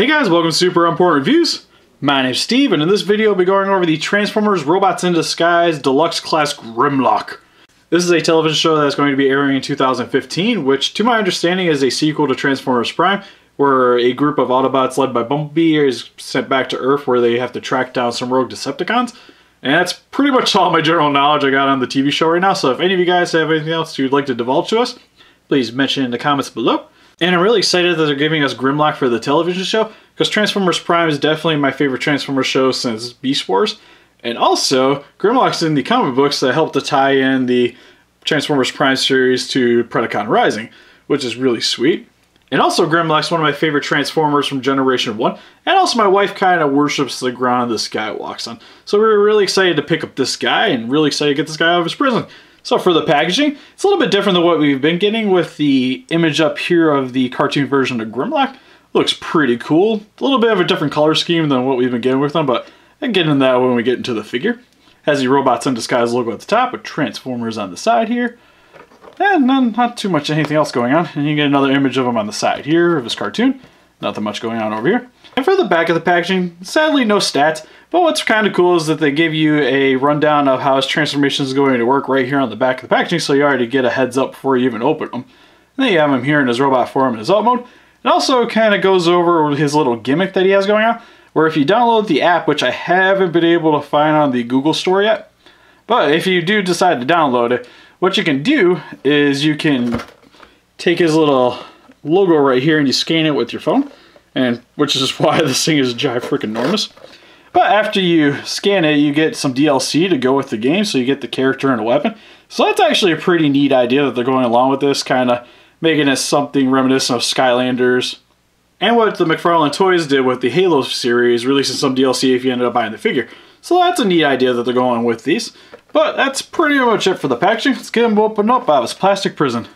Hey guys, welcome to Super Important Reviews. My name's Steve, and in this video, I'll be going over the Transformers Robots in Disguise Deluxe Class Grimlock. This is a television show that's going to be airing in 2015, which, to my understanding, is a sequel to Transformers Prime, where a group of Autobots led by Bumblebee is sent back to Earth where they have to track down some rogue Decepticons. And that's pretty much all my general knowledge I got on the TV show right now, so if any of you guys have anything else you'd like to divulge to us, please mention in the comments below. And I'm really excited that they're giving us Grimlock for the television show, because Transformers Prime is definitely my favorite Transformers show since Beast Wars. And also, Grimlock's in the comic books that helped to tie in the Transformers Prime series to Predacon Rising, which is really sweet. And also, Grimlock's one of my favorite Transformers from Generation 1, and also my wife kind of worships the ground this guy walks on. So we were really excited to pick up this guy, and really excited to get this guy out of his prison. So for the packaging, it's a little bit different than what we've been getting with the image up here of the cartoon version of Grimlock. Looks pretty cool. A little bit of a different color scheme than what we've been getting with them, but I can get into that when we get into the figure. Has the Robots in Disguise logo at the top with Transformers on the side here. And not too much anything else going on. And you get another image of him on the side here of his cartoon. Nothing much going on over here. And for the back of the packaging, sadly no stats, but what's kind of cool is that they give you a rundown of how his transformation is going to work right here on the back of the packaging, so you already get a heads up before you even open them. And then you have him here in his robot form in his alt mode. It also kind of goes over his little gimmick that he has going on, where if you download the app, which I haven't been able to find on the Google store yet, but if you do decide to download it, what you can do is you can take his little logo right here and you scan it with your phone, and which is why this thing is freaking enormous. But after you scan it, you get some DLC to go with the game, so you get the character and a weapon. So that's actually a pretty neat idea that they're going along with this, kind of making it something reminiscent of Skylanders. And what the McFarlane Toys did with the Halo series, releasing some DLC if you ended up buying the figure. So that's a neat idea that they're going with these. But that's pretty much it for the packaging. Let's get him opened up out of his plastic prison.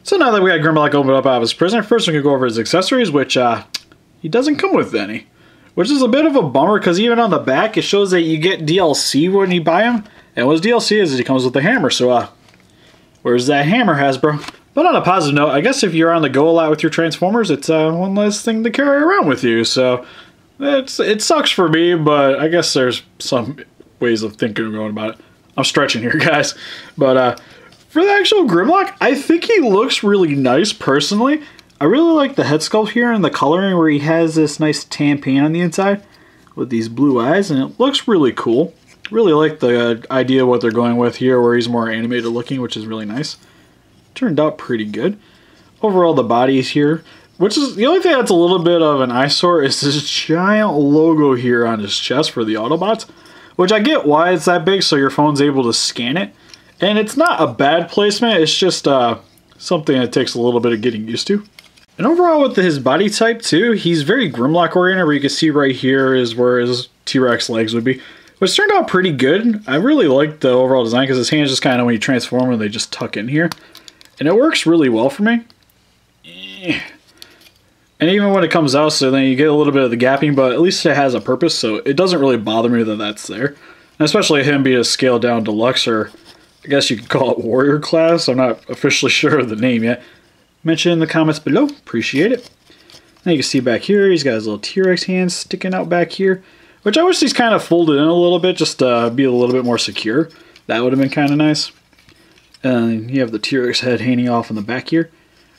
So now that we got Grimlock opened up out of his prison, first we can go over his accessories, which he doesn't come with any. Which is a bit of a bummer, because even on the back, it shows that you get DLC when you buy him. And what his DLC is he comes with a hammer, so where's that hammer, Hasbro? But on a positive note, I guess if you're on the go a lot with your Transformers, it's one less thing to carry around with you. So it sucks for me, but I guess there's some ways of thinking and going about it. I'm stretching here, guys. But for the actual Grimlock, I think he looks really nice, personally. I really like the head sculpt here and the coloring where he has this nice tan paint on the inside with these blue eyes, and it looks really cool. Really like the idea of what they're going with here, where he's more animated looking, which is really nice. Turned out pretty good. Overall, the body is here, which is the only thing that's a little bit of an eyesore is this giant logo here on his chest for the Autobots, which I get why it's that big, so your phone's able to scan it. And it's not a bad placement, it's just something that takes a little bit of getting used to. And overall with his body type too, he's very Grimlock oriented, where you can see right here is where his T-Rex legs would be, which turned out pretty good. I really like the overall design because his hands just kind of, when you transform them, they just tuck in here. And it works really well for me. And even when it comes out, so then you get a little bit of the gapping, but at least it has a purpose, so it doesn't really bother me that that's there. And especially him being a scaled down deluxe, or I guess you could call it warrior class. I'm not officially sure of the name yet. Mention in the comments below. Appreciate it. Then you can see back here, he's got his little T-Rex hands sticking out back here, which I wish these kind of folded in a little bit just to be a little bit more secure. That would have been kind of nice. And you have the T-Rex head hanging off in the back here,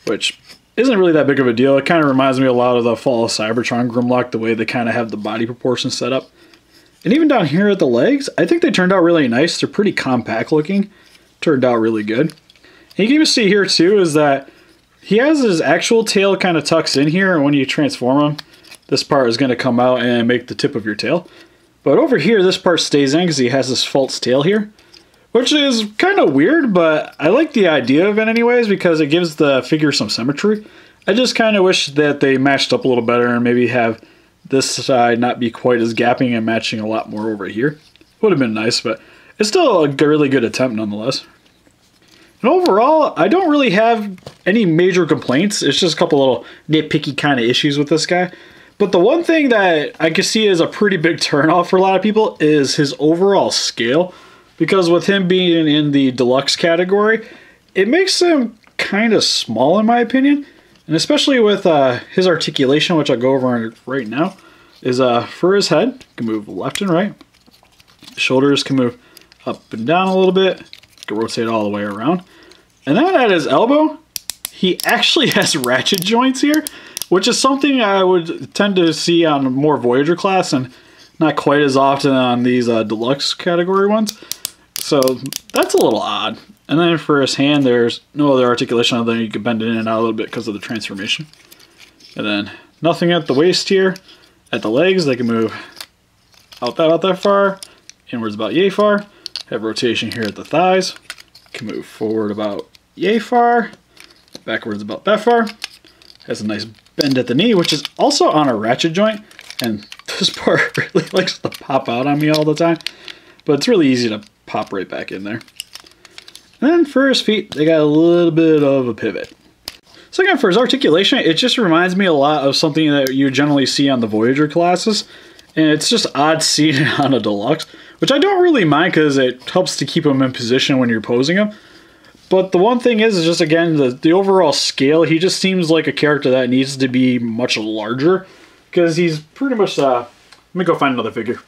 which isn't really that big of a deal. It kind of reminds me a lot of the Fall of Cybertron Grimlock, the way they kind of have the body proportions set up. And even down here at the legs, I think they turned out really nice. They're pretty compact looking. Turned out really good. And you can even see here too is that he has his actual tail kind of tucks in here, and when you transform him, this part is going to come out and make the tip of your tail. But over here, this part stays in because he has this false tail here, which is kind of weird, but I like the idea of it anyways because it gives the figure some symmetry. I just kind of wish that they matched up a little better and maybe have this side not be quite as gapping and matching a lot more over here. Would have been nice, but it's still a really good attempt nonetheless. And overall, I don't really have any major complaints. It's just a couple little nitpicky kind of issues with this guy. But the one thing that I can see is a pretty big turnoff for a lot of people is his overall scale. Because with him being in the deluxe category, it makes him kind of small in my opinion. And especially with his articulation, which I'll go over right now, is for his head, can move left and right. Shoulders can move up and down a little bit, can rotate all the way around. And then at his elbow, he actually has ratchet joints here, which is something I would tend to see on more Voyager class and not quite as often on these Deluxe category ones. So that's a little odd. And then for his hand, there's no other articulation other than you can bend it in and out a little bit because of the transformation. And then nothing at the waist here. At the legs, they can move out that far, inwards about yay far. Have rotation here at the thighs. Can move forward about yay far, backwards about that far. Has a nice bend at the knee, which is also on a ratchet joint. And this part really likes to pop out on me all the time. But it's really easy to pop right back in there. And then for his feet, they got a little bit of a pivot. So again, for his articulation, it just reminds me a lot of something that you generally see on the Voyager classes. And it's just odd seeing it on a Deluxe, which I don't really mind because it helps to keep him in position when you're posing him. But the one thing is just, again, the overall scale, he just seems like a character that needs to be much larger. Because he's pretty much, let me go find another figure.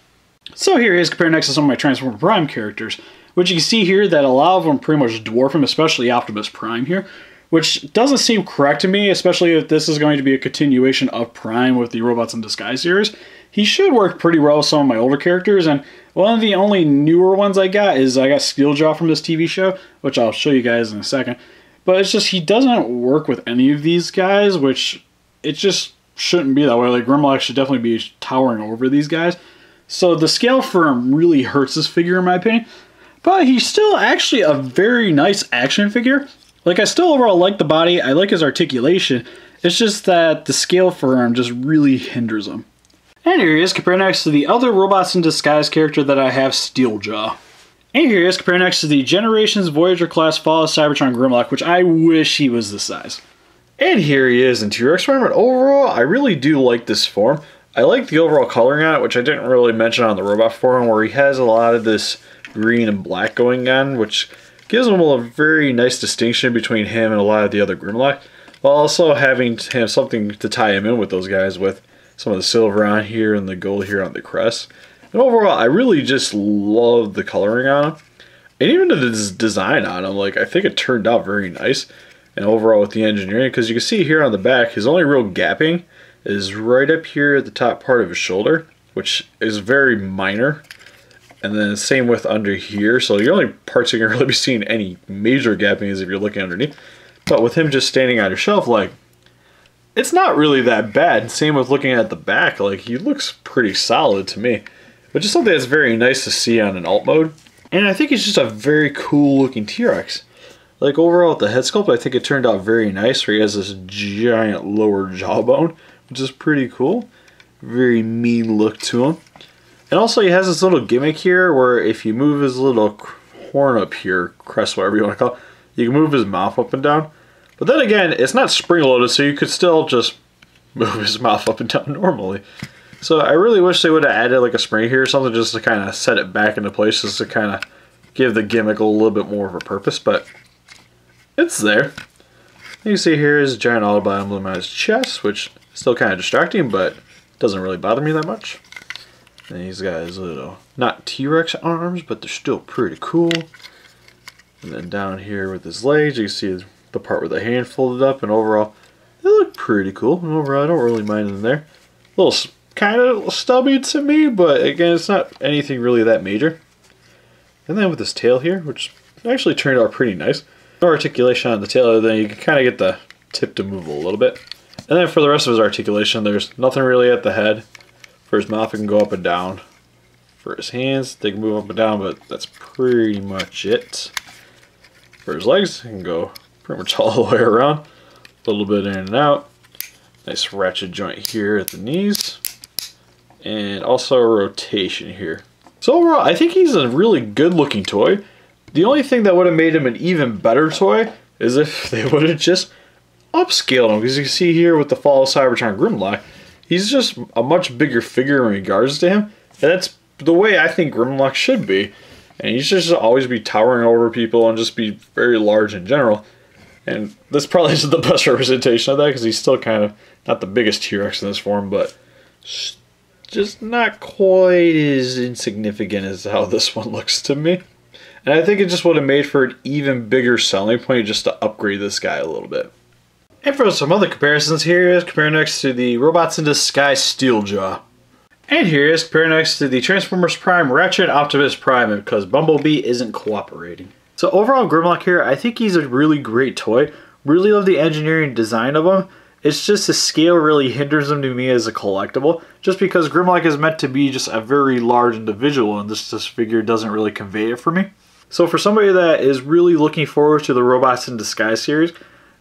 So here he is compared next to some of my Transformer Prime characters. Which you can see here that a lot of them pretty much dwarf him, especially Optimus Prime here. Which doesn't seem correct to me, especially if this is going to be a continuation of Prime with the Robots in Disguise series. He should work pretty well with some of my older characters, and one of the only newer ones I got is I got Steeljaw from this TV show, which I'll show you guys in a second. But it's just he doesn't work with any of these guys, which it just shouldn't be that way. Like Grimlock should definitely be towering over these guys. So the scale for him really hurts this figure in my opinion. But he's still actually a very nice action figure. Like, I still overall like the body, I like his articulation, it's just that the scale for him just really hinders him. And here he is compared next to the other Robots in Disguise character that I have, Steeljaw. And here he is compared next to the Generations Voyager class Fall of Cybertron Grimlock, which I wish he was this size. And here he is in T-Rex form, and overall, I really do like this form. I like the overall coloring on it, which I didn't really mention on the robot form, where he has a lot of this green and black going on, which gives him a very nice distinction between him and a lot of the other Grimlock, while also having to have something to tie him in with those guys with some of the silver on here and the gold here on the crest. And overall, I really just love the coloring on him. And even the design on him, like, I think it turned out very nice. And overall with the engineering, because you can see here on the back, his only real gapping is right up here at the top part of his shoulder, which is very minor. And then same with under here, so the only parts you're going to really be seeing any major gapping is if you're looking underneath. But with him just standing on your shelf, like, it's not really that bad. Same with looking at the back, like, he looks pretty solid to me. Which is something that's very nice to see on an alt mode. And I think he's just a very cool looking T-Rex. Like, overall with the head sculpt, I think it turned out very nice, where he has this giant lower jawbone, which is pretty cool. Very mean look to him. And also he has this little gimmick here where if you move his little horn up here, crest, whatever you want to call it, you can move his mouth up and down. But then again, it's not spring-loaded, so you could still just move his mouth up and down normally. So I really wish they would have added like a spring here or something just to kind of set it back into place, just to kind of give the gimmick a little bit more of a purpose, but it's there. You can see here is giant Autobot emblem on his chest, which is still kind of distracting, but doesn't really bother me that much. And he's got his little, not T-Rex arms, but they're still pretty cool. And then down here with his legs, you can see the part with the hand folded up, and overall, they look pretty cool. And overall, I don't really mind them there. A little kind of stubby to me, but again, it's not anything really that major. And then with his tail here, which actually turned out pretty nice. No articulation on the tail, other than you can kind of get the tip to move a little bit. And then for the rest of his articulation, there's nothing really at the head. For his mouth, it can go up and down. For his hands, they can move up and down, but that's pretty much it. For his legs, it can go pretty much all the way around. A little bit in and out. Nice ratchet joint here at the knees. And also a rotation here. So overall, I think he's a really good looking toy. The only thing that would have made him an even better toy is if they would have just upscaled him. Because you can see here with the Fall of Cybertron Grimlock, he's just a much bigger figure in regards to him. And that's the way I think Grimlock should be. And he should just always be towering over people and just be very large in general. And this probably isn't the best representation of that because he's still kind of not the biggest T-Rex in this form, but just not quite as insignificant as how this one looks to me. And I think it just would have made for an even bigger selling point just to upgrade this guy a little bit. And for some other comparisons, here is compared next to the Robots in Disguise Steeljaw. And here is compared next to the Transformers Prime Ratchet Optimus Prime because Bumblebee isn't cooperating. So overall, Grimlock here, I think he's a really great toy. Really love the engineering design of him. It's just the scale really hinders him to me as a collectible, just because Grimlock is meant to be just a very large individual, and this figure doesn't really convey it for me. So for somebody that is really looking forward to the Robots in Disguise series,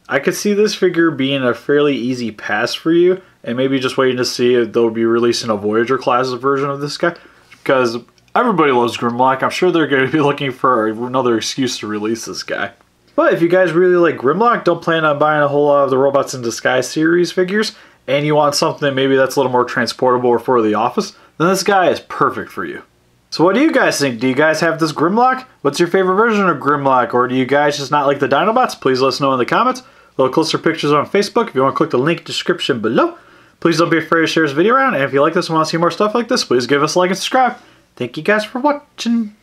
I could see this figure being a fairly easy pass for you, and maybe just waiting to see if they'll be releasing a Voyager class version of this guy, because everybody loves Grimlock. I'm sure they're going to be looking for another excuse to release this guy. But if you guys really like Grimlock, don't plan on buying a whole lot of the Robots in Disguise series figures, and you want something maybe that's a little more transportable or for the office, then this guy is perfect for you. So what do you guys think? Do you guys have this Grimlock? What's your favorite version of Grimlock? Or do you guys just not like the Dinobots? Please let us know in the comments. A little closer pictures on Facebook. If you want to click the link description below. Please don't be afraid to share this video around. And if you like this and want to see more stuff like this, please give us a like and subscribe. Thank you guys for watching.